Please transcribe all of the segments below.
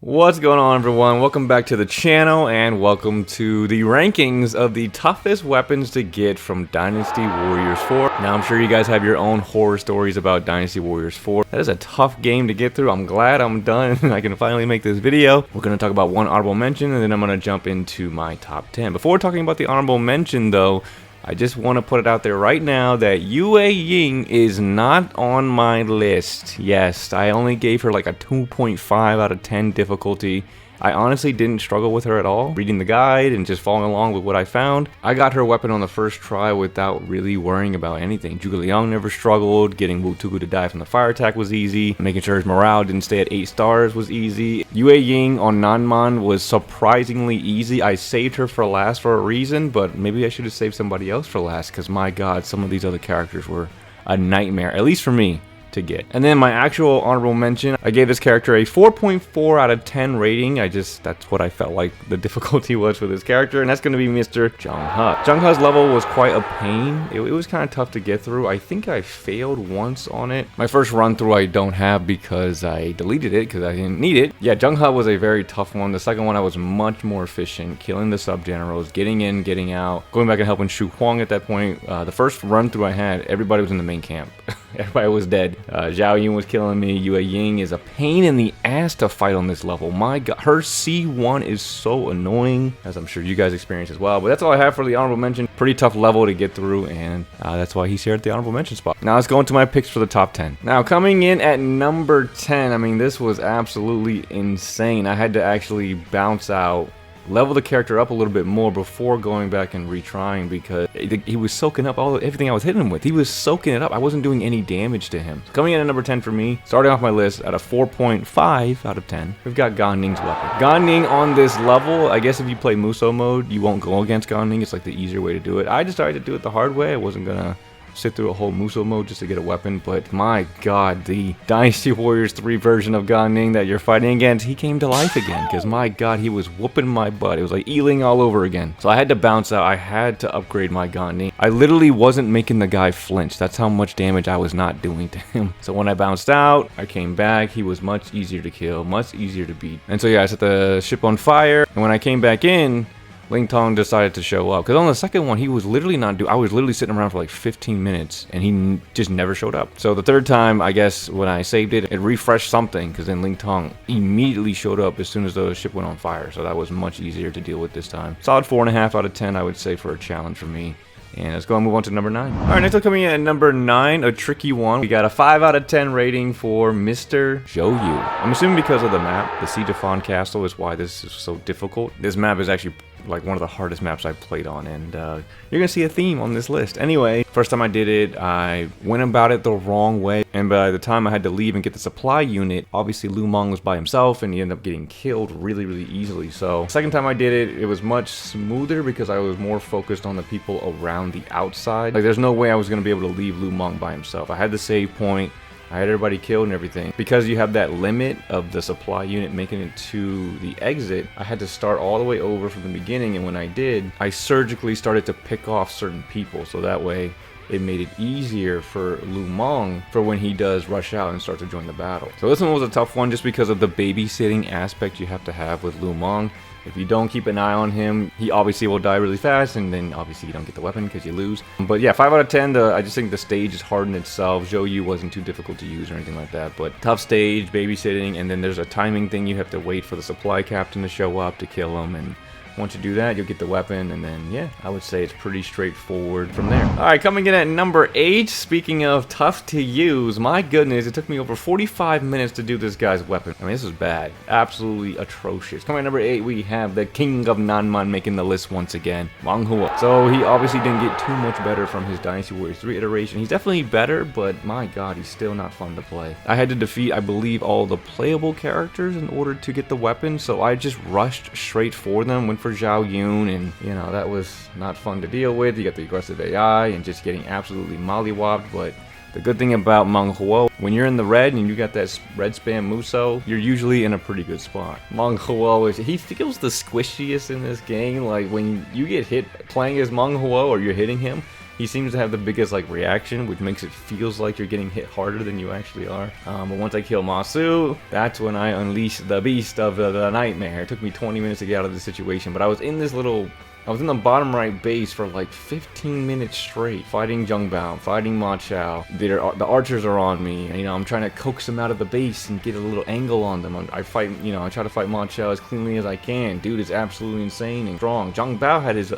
What's going on, everyone? Welcome back to the channel and welcome to the rankings of the toughest weapons to get from Dynasty Warriors 4. Now, I'm sure you guys have your own horror stories about Dynasty Warriors 4. That is a tough game to get through. I'm glad I'm done and I can finally make this video. We're going to talk about one honorable mention and then I'm going to jump into my top 10. Before talking about the honorable mention, though, I just want to put it out there right now that Yue Ying is not on my list. Yes, I only gave her like a 2.5 out of 10 difficulty. I honestly didn't struggle with her at all. Reading the guide and just following along with what I found, I got her weapon on the first try without really worrying about anything. Zhuge Liang never struggled. Getting Wu Tugu to die from the fire attack was easy. Making sure his morale didn't stay at 8 stars was easy. Yue Ying on Nanman was surprisingly easy. I saved her for last for a reason, but maybe I should have saved somebody else for last because my god, some of these other characters were a nightmare, at least for me to get. And then my actual honorable mention, I gave this character a 4.4 out of 10 rating. That's what I felt like the difficulty was for this character, and that's going to be Mr. Zheng He. Zheng He's level was quite a pain. It was kind of tough to get through. I think I failed once on it. My first run through I don't have because I deleted it because I didn't need it. Yeah, Zheng He was a very tough one. The second one I was much more efficient, killing the sub-generals, getting in, getting out, going back and helping Shu Huang at that point. The first run through I had, everybody was in the main camp. Everybody was dead. Zhao Yun was killing me. Yue Ying is a pain in the ass to fight on this level. My god, her C1 is so annoying, as I'm sure you guys experience as well. But that's all I have for the honorable mention. Pretty tough level to get through, and that's why he's here at the honorable mention spot. Now let's go into my picks for the top 10. Now coming in at number 10, I mean, this was absolutely insane. I had to actually bounce out, level the character up a little bit more before going back and retrying because he was soaking up everything I was hitting him with. He was soaking it up. I wasn't doing any damage to him. So coming in at number 10 for me, starting off my list at a 4.5 out of 10, we've got Gan Ning's weapon. Gan Ning on this level, I guess if you play Muso mode, you won't go against Gan Ning. It's like the easier way to do it. I decided to do it the hard way. I wasn't gonna sit through a whole Muso mode just to get a weapon, but my god, the Dynasty Warriors 3 version of Gan Ning that you're fighting against, he came to life again, because my god, he was whooping my butt. It was like Ealing all over again. So I had to bounce out. I had to upgrade my Gan Ning. I literally wasn't making the guy flinch. That's how much damage I was not doing to him. So when I bounced out, I came back. He was much easier to kill, much easier to beat. And so yeah, I set the ship on fire, and when I came back in, Ling Tong decided to show up because on the second one he was literally I was literally sitting around for like 15 minutes and he just never showed up. So the third time, I guess when I saved it, it refreshed something because then Ling Tong immediately showed up as soon as the ship went on fire. So that was much easier to deal with this time. Solid 4.5 out of 10, I would say, for a challenge for me. And let's go and move on to number 9. All right, next up coming in at number 9, a tricky one. We got a 5 out of 10 rating for Mr. Zhou Yu. I'm assuming because of the map, the Siege of Fawn Castle is why this is so difficult. This map is actually like one of the hardest maps I've played on, and you're gonna see a theme on this list. Anyway, first time I did it, I went about it the wrong way, and by the time I had to leave and get the supply unit, obviously Lu Meng was by himself and he ended up getting killed really easily. So second time I did it, it was much smoother because I was more focused on the people around the outside. Like there's no way I was gonna be able to leave Lu Meng by himself. I had the save point, I had everybody killed and everything. Because you have that limit of the supply unit making it to the exit, I had to start all the way over from the beginning, and when I did, I surgically started to pick off certain people, so that way it made it easier for Lu Meng for when he does rush out and start to join the battle. So this one was a tough one just because of the babysitting aspect you have to have with Lu Meng. If you don't keep an eye on him, he obviously will die really fast, and then obviously you don't get the weapon because you lose. But yeah, 5 out of 10, I just think the stage is hard in itself. Zhou Yu wasn't too difficult to use or anything like that, but tough stage, babysitting, and then there's a timing thing. You have to wait for the supply captain to show up to kill him, and once you do that, you'll get the weapon, and then, yeah, I would say it's pretty straightforward from there. All right, coming in at number 8, speaking of tough to use, my goodness, it took me over 45 minutes to do this guy's weapon. I mean, this is bad. Absolutely atrocious. Coming in at number 8, we have the King of Nanman making the list once again, Meng Huo. So he obviously didn't get too much better from his Dynasty Warriors 3 iteration. He's definitely better, but my god, he's still not fun to play. I had to defeat, I believe, all the playable characters in order to get the weapon, so I just rushed straight for them, went for Zhao Yun, and you know, that was not fun to deal with. You got the aggressive AI and just getting absolutely mollywopped. But the good thing about Meng Huo, when you're in the red and you got that red spam Muso, you're usually in a pretty good spot. Meng Huo he feels the squishiest in this game. Like when you get hit playing as Meng Huo or you're hitting him, he seems to have the biggest like reaction, which makes it feels like you're getting hit harder than you actually are. But once I kill Masu, that's when I unleash the beast of the nightmare. It took me 20 minutes to get out of this situation, but I was in the bottom right base for like 15 minutes straight, fighting Zhengbao, fighting Ma Chao. The archers are on me, and, I'm trying to coax them out of the base and get a little angle on them. I try to fight Ma Chao as cleanly as I can. Dude is absolutely insane and strong. Zhengbao had his,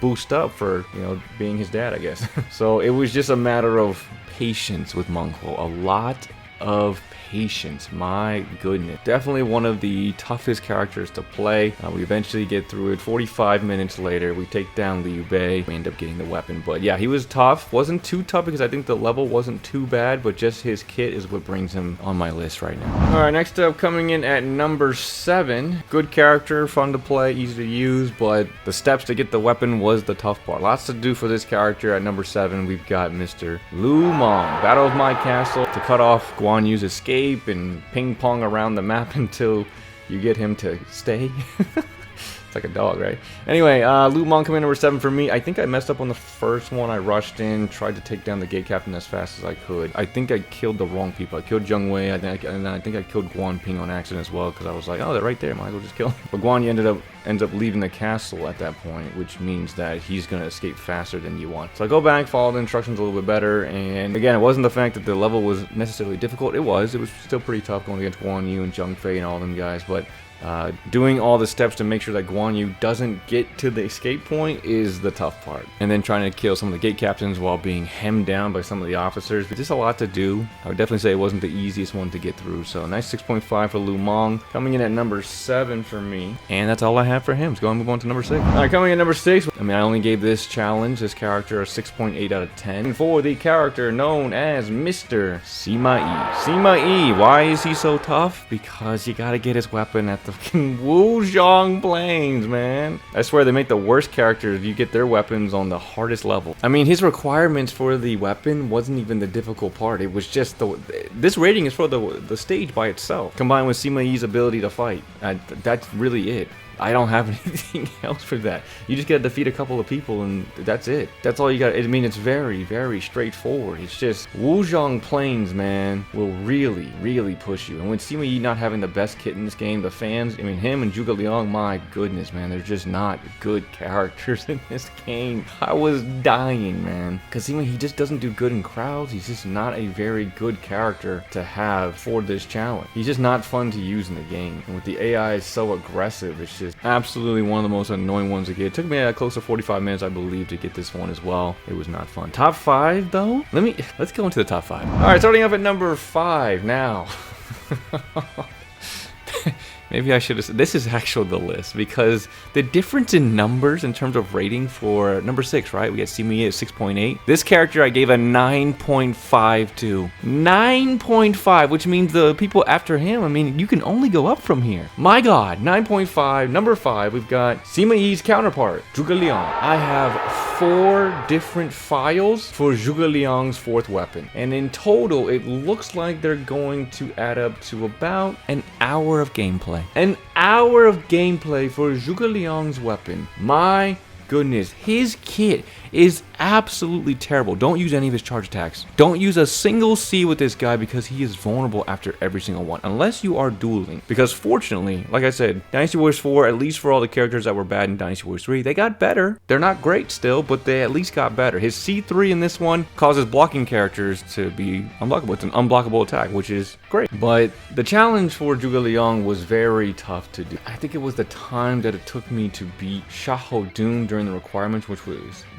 boost up for, being his dad, I guess. So it was just a matter of patience with Menghuo. A lot of patience, my goodness. Definitely one of the toughest characters to play. We eventually get through it. 45 minutes later, we take down Liu Bei. We end up getting the weapon, but yeah, he was tough. Wasn't too tough because I think the level wasn't too bad, but just his kit is what brings him on my list right now. All right, next up, coming in at number 7. Good character, fun to play, easy to use, but the steps to get the weapon was the tough part. Lots to do for this character. At number 7, we've got Mr. Lu Meng. Battle of My Castle to cut off Guan Yu's escape and ping pong around the map until you get him to stay. It's like a dog, right? Anyway, Lu Meng coming in number 7 for me. I think I messed up on the first one. I rushed in, tried to take down the gate captain as fast as I could. I think I killed the wrong people. I killed Zheng Wei, and then I think I killed Guan Ping on accident as well, because I was like, oh, they're right there. Might as well just kill them. But Guan Yu ends up leaving the castle at that point, which means that he's going to escape faster than you want. So I go back, follow the instructions a little bit better, and again, it wasn't the fact that the level was necessarily difficult. It was still pretty tough going against Guan Yu and Zheng Fei and all them guys, but doing all the steps to make sure that Guan Yu doesn't get to the escape point is the tough part. And then trying to kill some of the gate captains while being hemmed down by some of the officers. But just a lot to do. I would definitely say it wasn't the easiest one to get through. So nice 6.5 for Lu Meng. Coming in at number 7 for me. And that's all I have for him. Let's go and move on to number 6. Alright, coming in at number 6. I only gave this character, a 6.8 out of 10. And for the character known as Mr. Sima Yi. Sima Yi, why is he so tough? Because you gotta get his weapon at the Wuzhong Plains, man. I swear they make the worst characters. You get their weapons on the hardest level. His requirements for the weapon wasn't even the difficult part. It was just this rating is for the stage by itself, combined with Sima Yi's ability to fight. That's really it. I don't have anything else for that. You just gotta defeat a couple of people and that's it. That's all you got. It's very, very straightforward. It's just Wuzhong Plains, man, will really, really push you. And with Sima Yi not having the best kit in this game, the fans, him and Zhuge Liang, my goodness, man, they're just not good characters in this game. I was dying, man. Because Sima Yi just doesn't do good in crowds. He's just not a very good character to have for this challenge. He's just not fun to use in the game. And with the AI so aggressive, it's just absolutely one of the most annoying ones to get. It took me close to 45 minutes, I believe, to get this one as well. It was not fun. Top 5, though? Let's go into the top 5. All right, starting off at number 5 now. Maybe I should have said, this is actually the list, because the difference in numbers in terms of rating for number 6, right? We got Sima Yi at 6.8. This character I gave a 9.5 to. 9.5, which means the people after him, you can only go up from here. My God, 9.5. Number 5, we've got Sima Yi's counterpart, Zhuge Liang. I have 4 different files for Zhuge Liang's 4th weapon. And in total, it looks like they're going to add up to about an hour of gameplay. An hour of gameplay for Zhuge Liang's weapon. My goodness, his kit is absolutely terrible. Don't use any of his charge attacks. Don't use a single C with this guy because he is vulnerable after every single one, unless you are dueling. Because fortunately, like I said, Dynasty Warriors 4, at least for all the characters that were bad in Dynasty Warriors 3, they got better. They're not great still, but they at least got better. His C3 in this one causes blocking characters to be unblockable. It's an unblockable attack, which is great. But the challenge for Zhuge Liang was very tough to do. I think it was the time that it took me to beat Xiahou Dun during the requirements,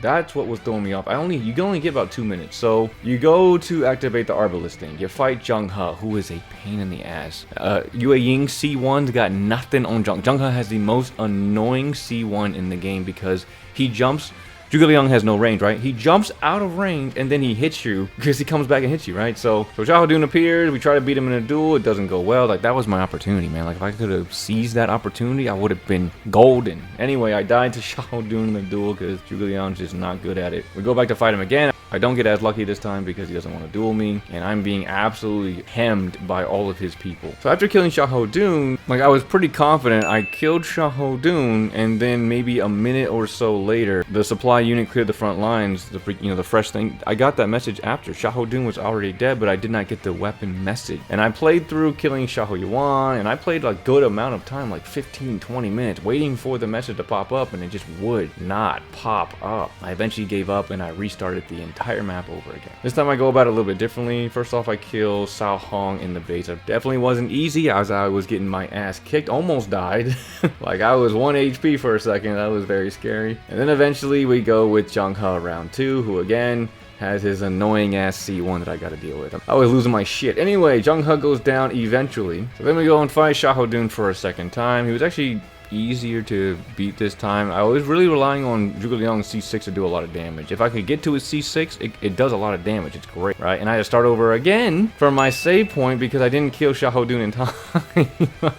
that's what was throwing me off. You can only get about 2 minutes. So you go to activate the Arbalest thing. You fight Zheng He, who is a pain in the ass. Yue Ying C1's got nothing on Zheng. Zheng He has the most annoying C1 in the game because he jumps. Zhuge Liang has no range, right? He jumps out of range and then he hits you because he comes back and hits you, right? So Xiahou Dun appears. We try to beat him in a duel. It doesn't go well. That was my opportunity, man. If I could have seized that opportunity, I would have been golden. Anyway, I died to Xiahou Dun in the duel because Zhuge Liang's just not good at it. We go back to fight him again. I don't get as lucky this time because he doesn't want to duel me, and I'm being absolutely hemmed by all of his people. So after killing Xiahou Dun, Like, I was pretty confident I killed Shahodun, and then maybe a minute or so later, the supply unit cleared the front lines, the fresh thing. I got that message after. Shahodun was already dead, but I did not get the weapon message. And I played through killing Shahoyuan, and I played a good amount of time, like 15-20 minutes, waiting for the message to pop up, and it just would not pop up. I eventually gave up, and I restarted the entire map over again. This time I go about it a little bit differently. First off, I kill Sao Hong in the base. It definitely wasn't easy, as I was getting my ass kicked, almost died. Like, I was 1 HP for a second. That was very scary. And then eventually we go with Jung He round 2, who again has his annoying ass C1 that I gotta deal with. I was losing my shit. Anyway, Jung He goes down eventually. So then we go and fight Shahodun for a second time. He was actually easier to beat this time. I was really relying on Zhuge Liang's C6 to do a lot of damage. If I could get to his C6, it does a lot of damage. It's great, right? And I had to start over again for my save point because I didn't kill Shahodun in time.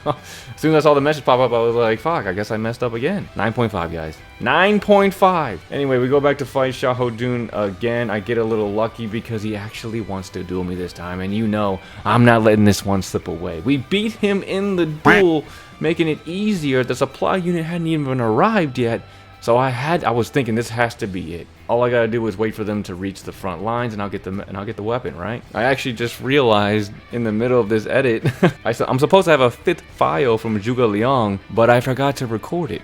As soon as I saw the message pop up, I was like, fuck, I guess I messed up again. 9.5, guys. 9.5! Anyway, we go back to fight Shahodun again. I get a little lucky because he actually wants to duel me this time. And you know, I'm not letting this one slip away. We beat him in the duel, making it easier. The supply unit hadn't even arrived yet, so I was thinking this has to be it. All I gotta do is wait for them to reach the front lines, and I'll get the weapon, right? I actually just realized in the middle of this edit, I'm supposed to have a 5th file from Zhuge Liang, but I forgot to record it.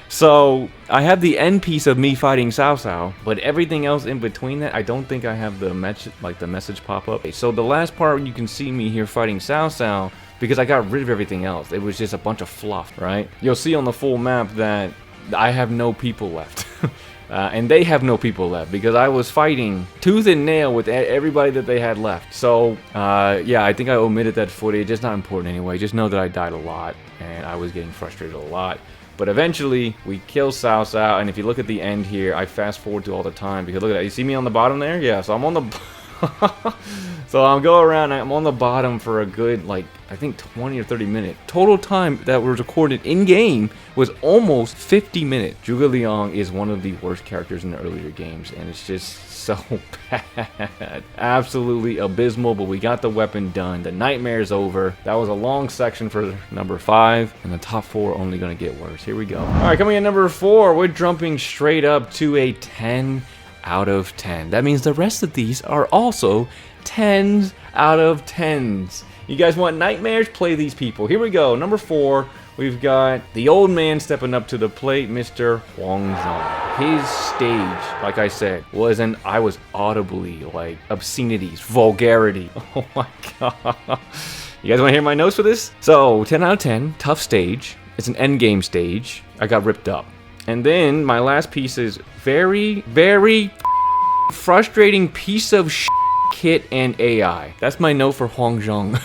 So I have the end piece of me fighting Cao Cao, but everything else in between that, I don't think I have the message pop up. So the last part, you can see me here fighting Cao Cao, because I got rid of everything else. It was just a bunch of fluff, right? You'll see on the full map that I have no people left. And they have no people left because I was fighting tooth and nail with everybody that they had left. So, yeah, I think I omitted that footage. It's not important anyway. Just know that I died a lot and I was getting frustrated a lot. But eventually, we kill Cao Cao, and if you look at the end here, I fast forward to all the time because look at that. You see me on the bottom there? Yeah, so I'm on the... So I'll go around, I'm on the bottom for a good, like, I think 20 or 30 minutes. Total time that was recorded in-game was almost 50 minutes. Zhuge Liang is one of the worst characters in the earlier games, and it's just so bad. Absolutely abysmal, but we got the weapon done. The nightmare's over. That was a long section for number 5, and the top 4 are only going to get worse. Here we go. Alright, coming in number 4, we're jumping straight up to a 10 out of 10. That means the rest of these are also 10s out of 10s. You guys want nightmares? Play these people. Here we go. Number 4, we've got the old man stepping up to the plate, Mr. Huang Zhong. His stage, like I said, I was audibly like obscenities, vulgarity. Oh my god. You guys want to hear my notes for this? So, 10 out of 10, tough stage. It's an endgame stage. I got ripped up. And then my last piece is very, very frustrating piece of kit and AI. That's my note for Huang Zhong.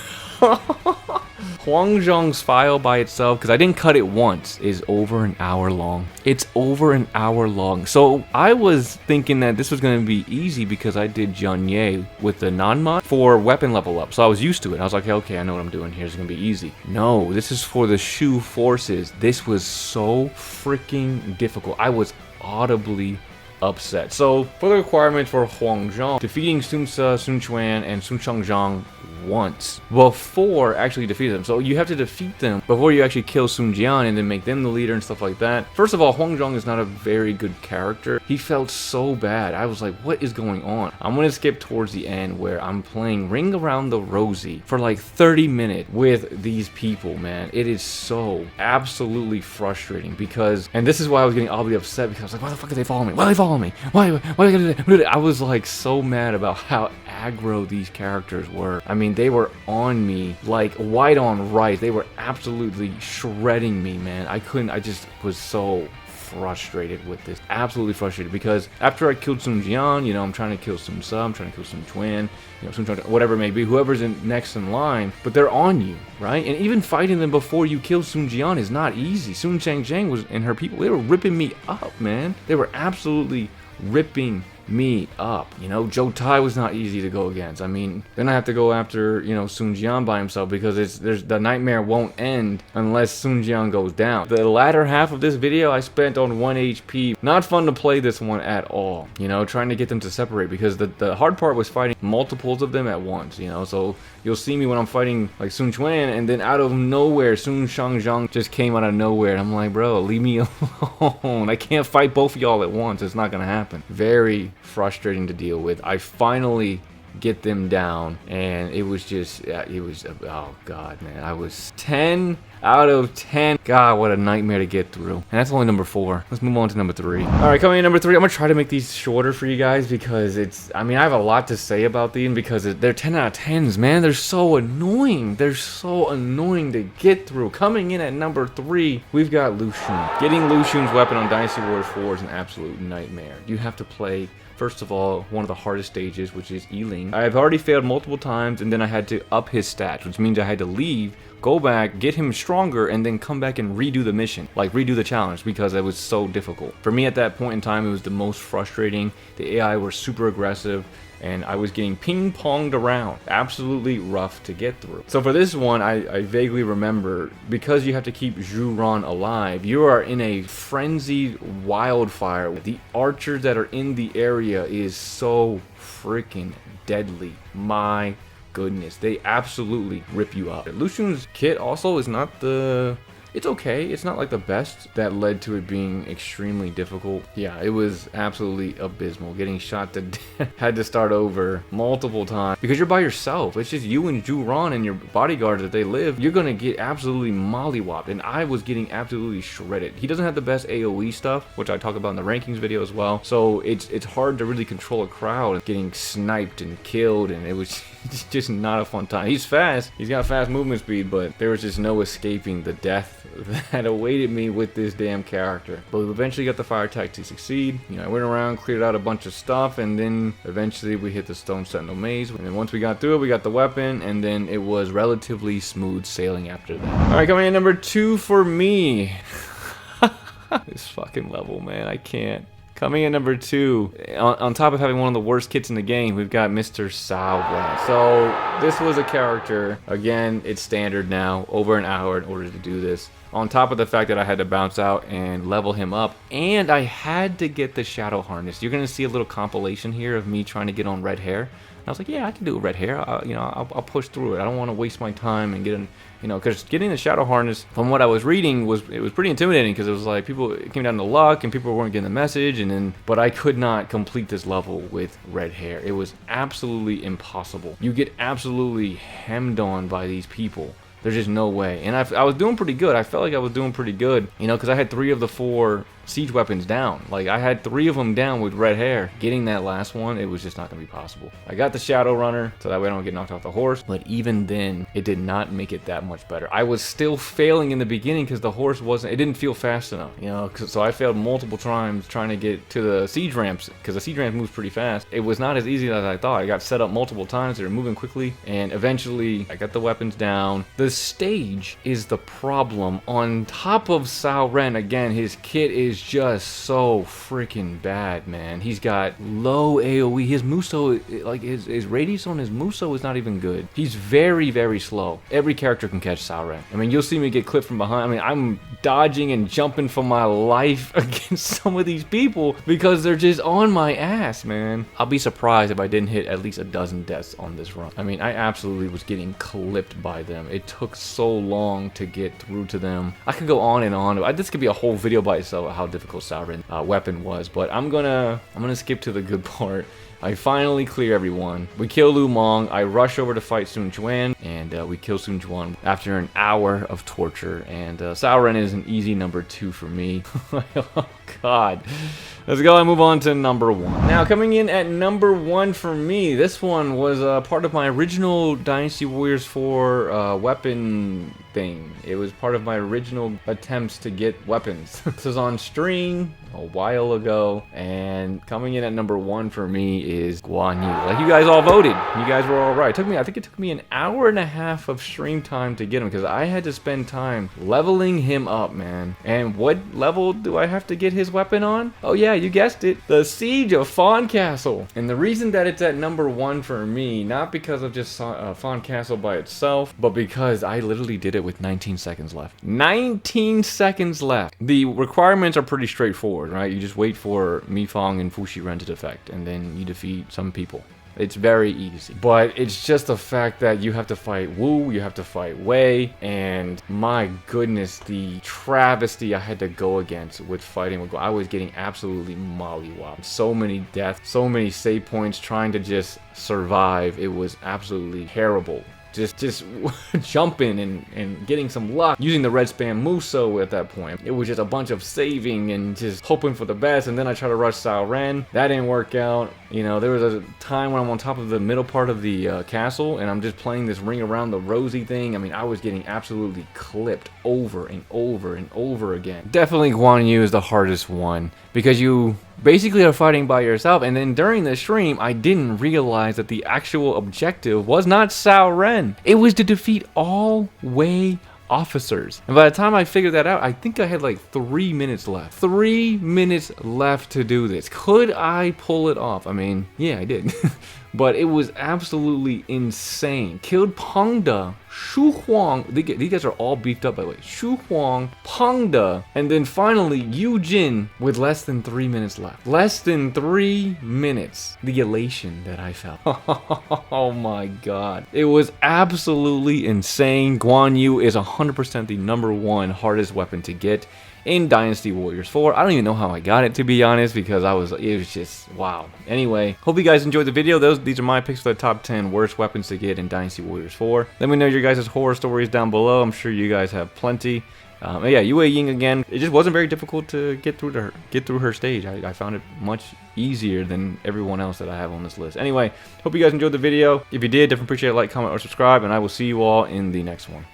Huang Zhong's file by itself, because I didn't cut it once, is over an hour long. It's over an hour long. So I was thinking that this was going to be easy because I did Jianye with the non-mod for weapon level up. So I was used to it. I was like, okay, I know what I'm doing here. It's going to be easy. No, this is for the Shu forces. This was so freaking difficult. I was audibly upset. So for the requirements for Huang Zhong, defeating Sun Ce, Sun Quan, and Sun Changzhang once before actually defeating them. So you have to defeat them before you actually kill Sun Jian and then make them the leader and stuff like that. First of all, Huang Zhong is not a very good character. He felt so bad. I was like, what is going on? I'm gonna skip towards the end where I'm playing Ring Around the Rosie for like 30 minutes with these people, man. It is so absolutely frustrating because, and this is why I was getting oddly upset because I was like, why the fuck are they following me? Why are they following me? Why are they gonna do that? I was like so mad about how aggro these characters were. I mean, they were on me like white on rice. They were absolutely shredding me, man. I just was so frustrated with this. Absolutely frustrated because after I killed Sun Jian, you know, I'm trying to kill Sun Ce, I'm trying to kill Sun Quan, you know, Sun Quan, whatever it may be, whoever's next in line, but they're on you, right? And even fighting them before you kill Sun Jian is not easy. Sun Changzhang and her people, they were ripping me up, man. They were absolutely ripping me up. You know, Joe Tai was not easy to go against. I mean, then I have to go after, you know, Sun Jian by himself because the nightmare won't end unless Sun Jian goes down. The latter half of this video I spent on 1 HP. Not fun to play this one at all. You know, trying to get them to separate because the hard part was fighting multiples of them at once, you know. So you'll see me when I'm fighting like Sun Quan, and then out of nowhere Sun Shangzhang just came out of nowhere. I'm like, bro, leave me alone. I can't fight both of y'all at once. It's not gonna happen. Very frustrating to deal with. I finally get them down, and it was just, oh god, man, I was 10 out of 10. God, what a nightmare to get through. And that's only number 4. Let's move on to number 3. All right, coming in number 3, I'm gonna try to make these shorter for you guys because I mean, I have a lot to say about these because they're 10 out of 10s, man. They're so annoying. They're so annoying to get through. Coming in at number 3, we've got Lu Xun. Getting Lu Xun's weapon on Dynasty Warriors 4 is an absolute nightmare. You have to play, first of all, one of the hardest stages, which is Yiling. I've already failed multiple times, and then I had to up his stats, which means I had to leave, go back, get him stronger, and then come back and redo the mission, like redo the challenge, because it was so difficult. For me at that point in time, it was the most frustrating. The AI were super aggressive, and I was getting ping-ponged around. Absolutely rough to get through. So for this one, I vaguely remember, because you have to keep Zhu Ran alive, you are in a frenzied wildfire. The archers that are in the area is so freaking deadly. My goodness, they absolutely rip you up. Lu Xun's kit also is not the... It's okay. It's not like the best. That led to it being extremely difficult. Yeah, it was absolutely abysmal. Getting shot to death. Had to start over multiple times because you're by yourself. It's just you and Zhu Ran and your bodyguard that they live. You're gonna get absolutely mollywopped, and I was getting absolutely shredded. He doesn't have the best AoE stuff, which I talk about in the rankings video as well. So it's hard to really control a crowd. Getting sniped and killed, and it was just not a fun time. He's fast. He's got fast movement speed, but there was just no escaping the death that awaited me with this damn character. But we eventually got the fire attack to succeed. You know, I went around, cleared out a bunch of stuff, and then eventually we hit the Stone Sentinel Maze. And then once we got through it, we got the weapon, and then it was relatively smooth sailing after that. All right, coming in number 2 for me. This fucking level, man, I can't. Coming in number 2, on top of having one of the worst kits in the game, we've got Mr. Sao Ren. So this was a character, again, it's standard now, over an hour in order to do this. On top of the fact that I had to bounce out and level him up, and I had to get the Shadow Harness. You're gonna see a little compilation here of me trying to get on red hair. And I was like, yeah, I can do red hair. I'll push through it. I don't want to waste my time and get in, you know, because getting the Shadow Harness, from what I was reading, was pretty intimidating because it was like it came down to luck and people weren't getting the message, but I could not complete this level with red hair. It was absolutely impossible. You get absolutely hemmed on by these people. There's just no way. And I was doing pretty good. I felt like I was doing pretty good, you know, because I had 3 of the 4 siege weapons down. Like, I had 3 of them down with red hair. Getting that last one, it was just not going to be possible. I got the Shadow Runner, so that way I don't get knocked off the horse. But even then, it did not make it that much better. I was still failing in the beginning because the horse it didn't feel fast enough, you know. So I failed multiple times trying to get to the siege ramps because the siege ramp moves pretty fast. It was not as easy as I thought. I got set up multiple times. They were moving quickly, and eventually I got the weapons down. The stage is the problem. On top of Sao Ren, again, his kit is just so freaking bad, man. He's got low AoE. His Muso, like his radius on his Muso is not even good. He's very, very slow. Every character can catch Sao Ren. I mean, you'll see me get clipped from behind. I mean, I'm dodging and jumping for my life against some of these people because they're just on my ass, man. I'll be surprised if I didn't hit at least a dozen deaths on this run. I mean, I absolutely was getting clipped by them. It took so long to get through to them. I could go on and on. This could be a whole video by itself of how difficult Sao Ren weapon was, but I'm gonna skip to the good part. I finally clear everyone. We kill Lu Mong. I rush over to fight Sun Quan, and we kill Sun Quan after an hour of torture. And Sao Ren is an easy number 2 for me. Oh God. Let's go and move on to number 1. Now, coming in at number 1 for me, this one was part of my original Dynasty Warriors 4 weapon thing. It was part of my original attempts to get weapons. This was on stream a while ago, and coming in at number 1 for me is Guan Yu. Like, you guys all voted. You guys were all right. I think it took me an hour and a half of stream time to get him because I had to spend time leveling him up, man. And what level do I have to get his weapon on? Oh yeah, you guessed it, the Siege of Fawn Castle. And the reason that it's at number 1 for me, not because of just Fawn Castle by itself, but because I literally did it with 19 seconds left. 19 seconds left. The requirements are pretty straightforward, right? You just wait for Mi Fong and Fushi Ren to defect, and then you defeat some people. It's very easy. But it's just the fact that you have to fight Wu, you have to fight Wei, and my goodness, the travesty I had to go against with fighting with Wu. I was getting absolutely mollywopped. So many deaths, so many save points trying to just survive. It was absolutely terrible. Just jumping and getting some luck, using the red spam Muso at that point. It was just a bunch of saving and just hoping for the best, and then I tried to rush Sao Ren. That didn't work out. You know, there was a time when I'm on top of the middle part of the castle, and I'm just playing this ring around the rosy thing. I mean, I was getting absolutely clipped over and over and over again. Definitely Guan Yu is the hardest one, because you basically are fighting by yourself, and then during the stream, I didn't realize that the actual objective was not Sao Ren. It was to defeat all Wei officers. And by the time I figured that out, I think I had like 3 minutes left. 3 minutes left to do this. Could I pull it off? I mean, yeah, I did. But it was absolutely insane. Killed Peng De, Shu Huang. These guys are all beefed up, by the way. Shu Huang, Peng De, and then finally Yu Jin with less than 3 minutes left. Less than 3 minutes. The elation that I felt. Oh my god. It was absolutely insane. Guan Yu is 100% the #1 hardest weapon to get in Dynasty Warriors 4. I don't even know how I got it, to be honest, because it was just, wow. Anyway, hope you guys enjoyed the video. These are my picks for the top 10 worst weapons to get in Dynasty Warriors 4. Let me know your guys' horror stories down below. I'm sure you guys have plenty. Yeah, Yue Ying again. It just wasn't very difficult to get through her stage. I found it much easier than everyone else that I have on this list. Anyway, hope you guys enjoyed the video. If you did, definitely appreciate a like, comment, or subscribe, and I will see you all in the next one.